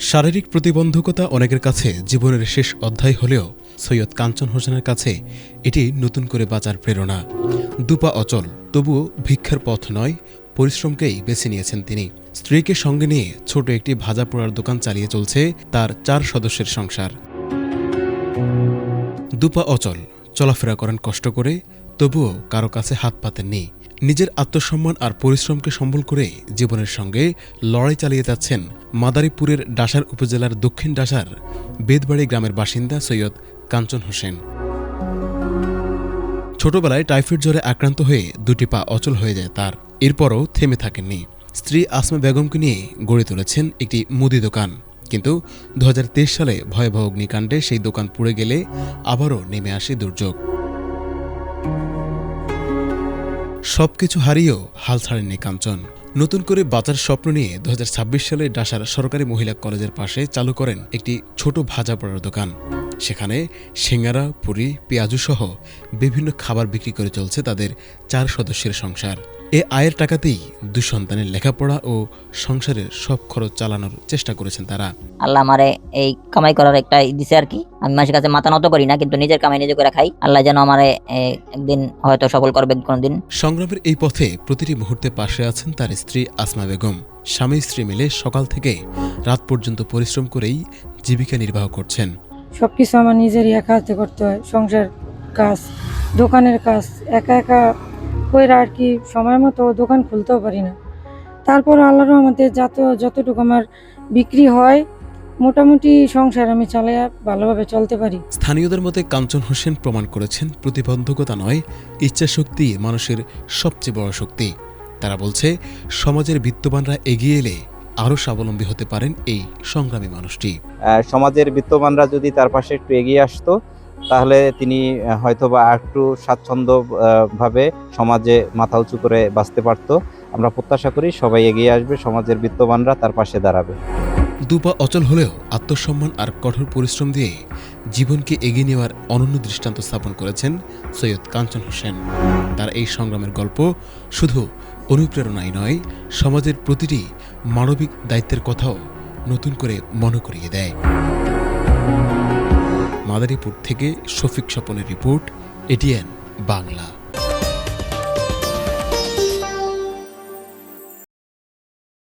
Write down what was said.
শারীরিক প্রতিবন্ধকতা অনেকের কাছে জীবনের শেষ অধ্যায় হলেও সৈয়দ কাঞ্চন হোসেনের কাছে এটি নতুন করে বাঁচার প্রেরণা। দুপা অচল, তবুও ভিক্ষার পথ নয়, পরিশ্রমকেই বেছে নিয়েছেন তিনি। স্ত্রীকে সঙ্গে নিয়ে ছোট একটি ভাজা পোড়ার দোকান চালিয়ে চলছে তার 4 সদস্যের সংসার। দুপা অচল, চলাফেরা করেন কষ্ট করে, তবুও কারো কাছে হাত পাতেননি। নিজের আত্মসম্মান আর পরিশ্রমকে সম্বল করে জীবনের সঙ্গে লড়াই চালিয়ে যাচ্ছেন মাদারীপুরের ডাসার উপজেলার দক্ষিণ ডাসার বেদবাড়ি গ্রামের বাসিন্দা সৈয়দ কাঞ্চন হোসেন। ছোটবেলায় টাইফয়েড জ্বরে আক্রান্ত হয়ে 2টি পা অচল হয়ে যায় তার। এরপরও থেমে থাকেননি। স্ত্রী আসমা বেগমকে নিয়ে গড়ে তুলেছেন একটি মুদি দোকান। কিন্তু 2023 সালে ভয়াবহ অগ্নিকাণ্ডে সেই দোকান পুড়ে গেলে আবারও নেমে আসে দুর্যোগ। সবকিছু হারিয়েও হাল ছাড়েননি কাঞ্চন। নতুন করে বাঁচার স্বপ্ন নিয়ে 2026 সালে ডাসার সরকারি মহিলা কলেজের পাশে চালু করেন একটি ছোট ভাজা পোড়ার দোকান। সেখানে সিঙ্গারা, পুরি, পেঁয়াজু সহ বিভিন্ন খাবার বিক্রি করে চলছে তাদের 4 সদস্যের সংসার। এ আয়ের টাকাতেই 2 সন্তানের লেখাপড়া ও সংসারের সব খরচ চালানোর চেষ্টা করেছেন তারা। আল্লাহ আমারে এই কামাই করার একটা দিছে আর কি। আমি মানুষের কাছে মাথা নত করি না, কিন্তু নিজের কামাই নিজে করে খাই। আল্লাহ যেন আমারে একদিন হয়তো সফল করবে কোনদিন। সংগ্রামের এই পথে প্রতিটি মুহূর্তে পাশে আছেন তার স্ত্রী আসমা বেগম। স্বামী স্ত্রী মিলে সকাল থেকে রাত পর্যন্ত পরিশ্রম করেই জীবিকা নির্বাহ করছেন। সবকিছু আমার নিজেরই একা হাতে করতে হয়। সংসার কাজ, দোকানের কাজ একা একা কইরা আর কি সময় মতো দোকান খুলতেও পারি না। তারপর আল্লাহর রহমতে যতটুকু আমার বিক্রি হয় মোটামুটি সংসার আমি চালিয়ে ভালোভাবে চলতে পারি। স্থানীয়দের মতে কাঞ্চন হোসেন প্রমাণ করেছেন প্রতিবন্ধকতা নয়, ইচ্ছাশক্তি মানুষের সবচেয়ে বড় শক্তি। তারা বলছে সমাজের বিত্তবানরা এগিয়ে এলে আরও স্বাবলম্বী হতে পারেন এই সংগ্রামী মানুষটি। সমাজের বিত্তবানরা যদি তার পাশে একটু এগিয়ে আসতো তাহলে তিনি হয়তোবা একটু স্বাচ্ছন্দ্যভাবে সমাজে মাথা উঁচু করে বাঁচতে পারত। আমরা প্রত্যাশা করি সবাই এগিয়ে আসবে, সমাজের বিত্তবানরা তার পাশে দাঁড়াবে। দুপা অচল হলেও আত্মসম্মান আর কঠোর পরিশ্রম দিয়ে জীবনকে এগিয়ে নেওয়ার অনন্য দৃষ্টান্ত স্থাপন করেছেন সৈয়দ কাঞ্চন হোসেন। তার এই সংগ্রামের গল্প শুধু অনুপ্রেরণাই নয়, সমাজের প্রতিটি মানবিক দায়িত্বের কথাও নতুন করে মনে করিয়ে দেয়। মাদারীপুর থেকে শফিক স্বপনের রিপোর্ট, এটিএন বাংলা।